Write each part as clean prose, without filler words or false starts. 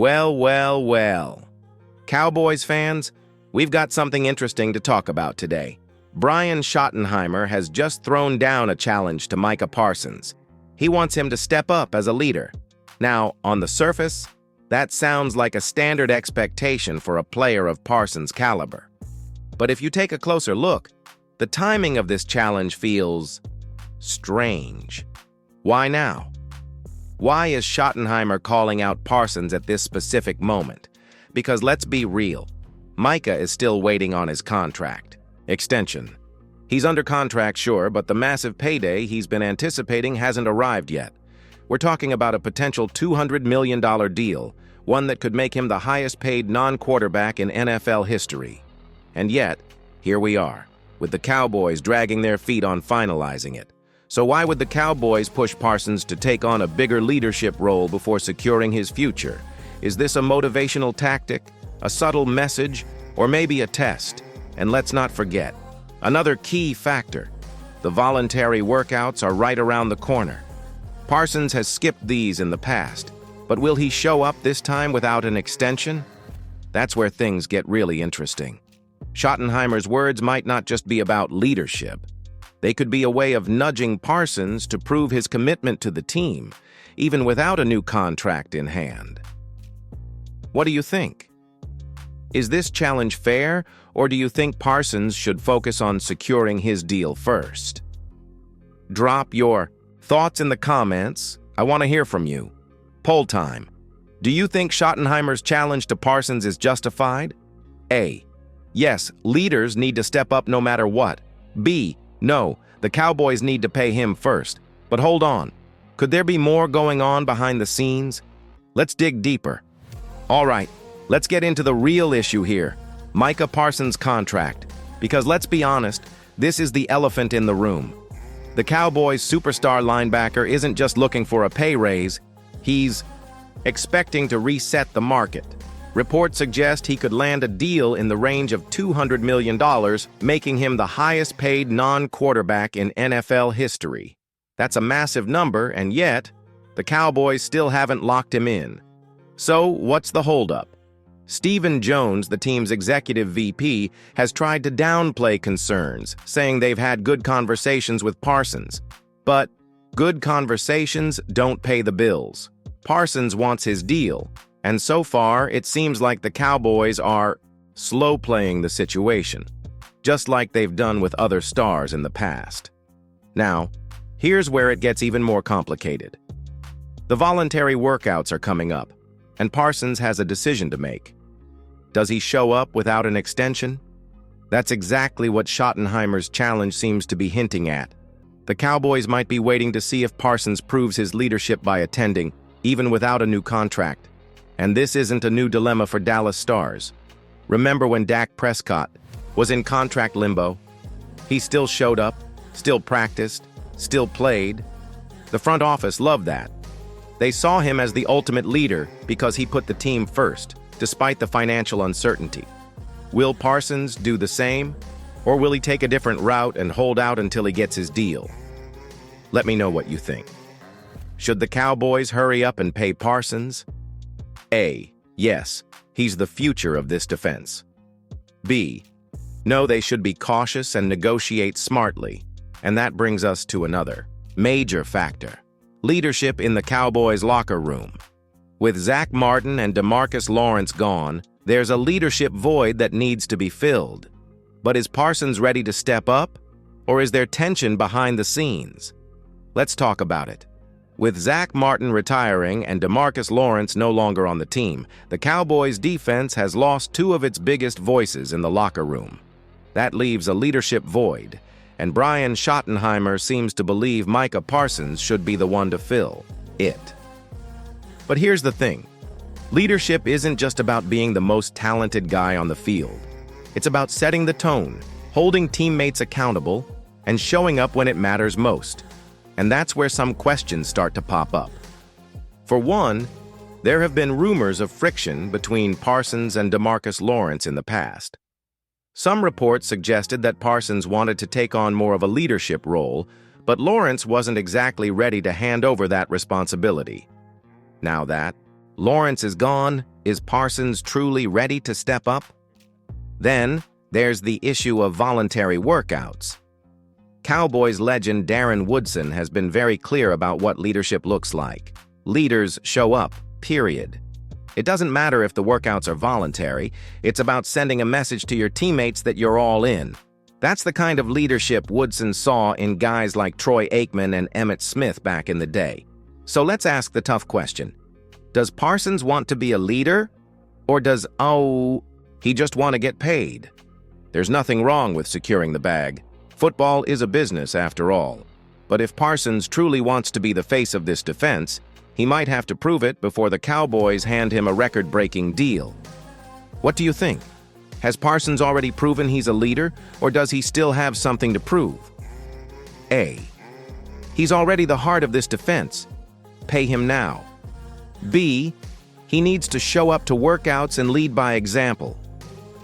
Well. Cowboys fans, we've got something interesting to talk about today. Brian Schottenheimer has just thrown down a challenge to Micah Parsons. He wants him to step up as a leader. Now, on the surface, that sounds like a standard expectation for a player of Parsons' caliber. But if you take a closer look, the timing of this challenge feels strange. Why now? Why is Schottenheimer calling out Parsons at this specific moment? Because let's be real, Micah is still waiting on his contract extension. He's under contract, sure, but the massive payday he's been anticipating hasn't arrived yet. We're talking about a potential $200 million deal, one that could make him the highest-paid non-quarterback in NFL history. And yet, here we are, with the Cowboys dragging their feet on finalizing it. So why would the Cowboys push Parsons to take on a bigger leadership role before securing his future? Is this a motivational tactic, a subtle message, or maybe a test? And let's not forget, another key factor, the voluntary workouts are right around the corner. Parsons has skipped these in the past, but will he show up this time without an extension? That's where things get really interesting. Schottenheimer's words might not just be about leadership. They could be a way of nudging Parsons to prove his commitment to the team, even without a new contract in hand. What do you think? Is this challenge fair, or do you think Parsons should focus on securing his deal first? Drop your thoughts in the comments. I want to hear from you. Poll time. Do you think Schottenheimer's challenge to Parsons is justified? A. Yes, leaders need to step up no matter what. B. No, the Cowboys need to pay him first. But hold on. Could there be more going on behind the scenes? Let's dig deeper. All right, let's get into the real issue here. Micah Parsons' contract. Because let's be honest, this is the elephant in the room. The Cowboys' superstar linebacker isn't just looking for a pay raise, he's expecting to reset the market. Reports suggest he could land a deal in the range of $200 million, making him the highest-paid non-quarterback in NFL history. That's a massive number, and yet, the Cowboys still haven't locked him in. So, what's the holdup? Stephen Jones, the team's executive VP, has tried to downplay concerns, saying they've had good conversations with Parsons. But good conversations don't pay the bills. Parsons wants his deal, and so far it seems like the Cowboys are slow-playing the situation, just like they've done with other stars in the past. Now, here's where it gets even more complicated. The voluntary workouts are coming up, and Parsons has a decision to make. Does he show up without an extension? That's exactly what Schottenheimer's challenge seems to be hinting at. The Cowboys might be waiting to see if Parsons proves his leadership by attending, even without a new contract. And this isn't a new dilemma for Dallas stars. Remember when Dak Prescott was in contract limbo? He still showed up, still practiced, still played. The front office loved that. They saw him as the ultimate leader because he put the team first, despite the financial uncertainty. Will Parsons do the same, or will he take a different route and hold out until he gets his deal? Let me know what you think. Should the Cowboys hurry up and pay Parsons? A. Yes, he's the future of this defense. B. No, they should be cautious and negotiate smartly. And that brings us to another major factor. Leadership in the Cowboys' locker room. With Zach Martin and DeMarcus Lawrence gone, there's a leadership void that needs to be filled. But is Parsons ready to step up? Or is there tension behind the scenes? Let's talk about it. With Zach Martin retiring and DeMarcus Lawrence no longer on the team, the Cowboys' defense has lost two of its biggest voices in the locker room. That leaves a leadership void, and Brian Schottenheimer seems to believe Micah Parsons should be the one to fill it. But here's the thing. Leadership isn't just about being the most talented guy on the field. It's about setting the tone, holding teammates accountable, and showing up when it matters most. And that's where some questions start to pop up. For one, there have been rumors of friction between Parsons and DeMarcus Lawrence in the past. Some reports suggested that Parsons wanted to take on more of a leadership role, but Lawrence wasn't exactly ready to hand over that responsibility. Now that, Lawrence is gone. Is Parsons truly ready to step up? Then, there's the issue of voluntary workouts. Cowboys legend Darren Woodson has been very clear about what leadership looks like. Leaders show up, period. It doesn't matter if the workouts are voluntary, it's about sending a message to your teammates that you're all in. That's the kind of leadership Woodson saw in guys like Troy Aikman and Emmitt Smith back in the day. So let's ask the tough question. Does Parsons want to be a leader? Or does, he just want to get paid? There's nothing wrong with securing the bag. Football is a business after all. But if Parsons truly wants to be the face of this defense, he might have to prove it before the Cowboys hand him a record-breaking deal. What do you think? Has Parsons already proven he's a leader, or does he still have something to prove? A. He's already the heart of this defense. Pay him now. B. He needs to show up to workouts and lead by example.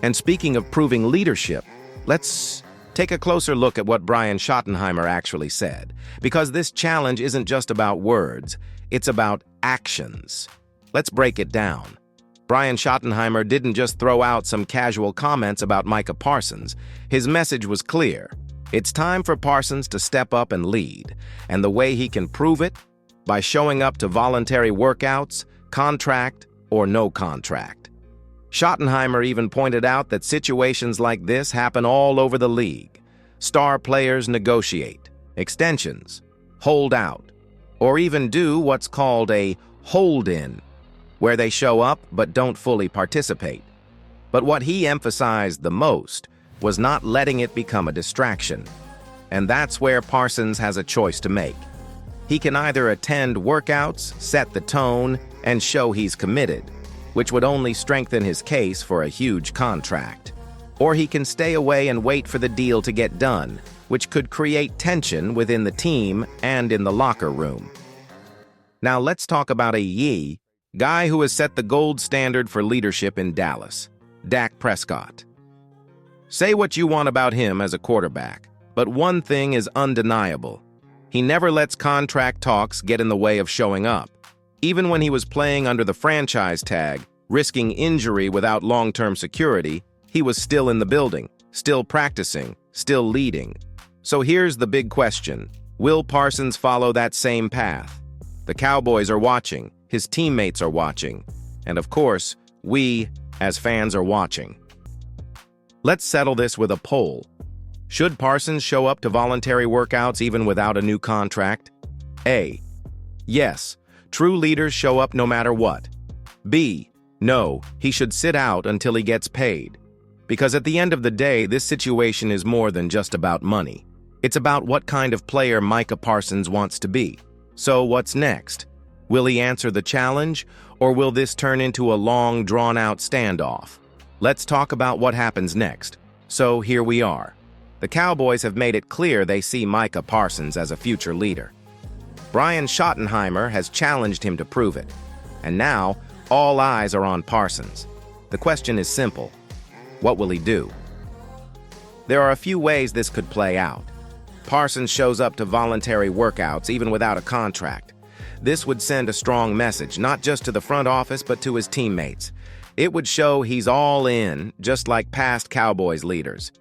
And speaking of proving leadership, let's take a closer look at what Brian Schottenheimer actually said, because this challenge isn't just about words, it's about actions. Let's break it down. Brian Schottenheimer didn't just throw out some casual comments about Micah Parsons. His message was clear. It's time for Parsons to step up and lead, and the way he can prove it? By showing up to voluntary workouts, contract or no contract. Schottenheimer even pointed out that situations like this happen all over the league. Star players negotiate, extensions, hold out, or even do what's called a hold-in, where they show up but don't fully participate. But what he emphasized the most was not letting it become a distraction. And that's where Parsons has a choice to make. He can either attend workouts, set the tone, and show he's committed, which would only strengthen his case for a huge contract. Or he can stay away and wait for the deal to get done, which could create tension within the team and in the locker room. Now let's talk about a guy who has set the gold standard for leadership in Dallas, Dak Prescott. Say what you want about him as a quarterback, but one thing is undeniable. He never lets contract talks get in the way of showing up. Even when he was playing under the franchise tag, risking injury without long-term security, he was still in the building, still practicing, still leading. So here's the big question. Will Parsons follow that same path? The Cowboys are watching, his teammates are watching, and of course, we, as fans, are watching. Let's settle this with a poll. Should Parsons show up to voluntary workouts even without a new contract? A. Yes, true leaders show up no matter what. B. No, he should sit out until he gets paid. Because at the end of the day, this situation is more than just about money. It's about what kind of player Micah Parsons wants to be. So what's next? Will he answer the challenge, or will this turn into a long, drawn-out standoff? Let's talk about what happens next. So here we are. The Cowboys have made it clear they see Micah Parsons as a future leader. Brian Schottenheimer has challenged him to prove it. And now, all eyes are on Parsons. The question is simple. What will he do? There are a few ways this could play out. Parsons shows up to voluntary workouts even without a contract. This would send a strong message, not just to the front office, but to his teammates. It would show he's all in, just like past Cowboys leaders.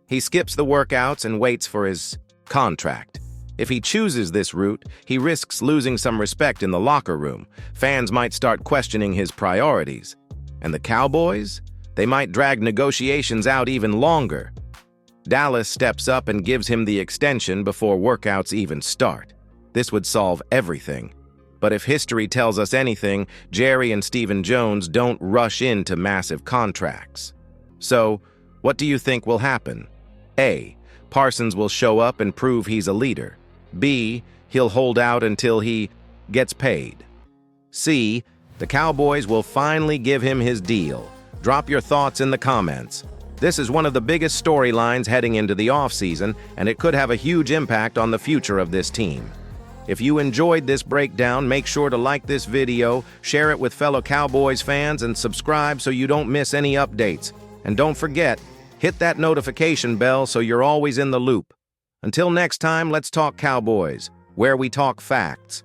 He skips the workouts and waits for his contract. If he chooses this route, he risks losing some respect in the locker room. Fans might start questioning his priorities. And the Cowboys? They might drag negotiations out even longer. Dallas steps up and gives him the extension before workouts even start. This would solve everything. But if history tells us anything, Jerry and Stephen Jones don't rush into massive contracts. So, what do you think will happen? A. Parsons will show up and prove he's a leader. B. He'll hold out until he gets paid. C. The Cowboys will finally give him his deal. Drop your thoughts in the comments. This is one of the biggest storylines heading into the offseason, and it could have a huge impact on the future of this team. If you enjoyed this breakdown, make sure to like this video, share it with fellow Cowboys fans, and subscribe so you don't miss any updates. And don't forget, hit that notification bell so you're always in the loop. Until next time, let's talk Cowboys, where we talk facts.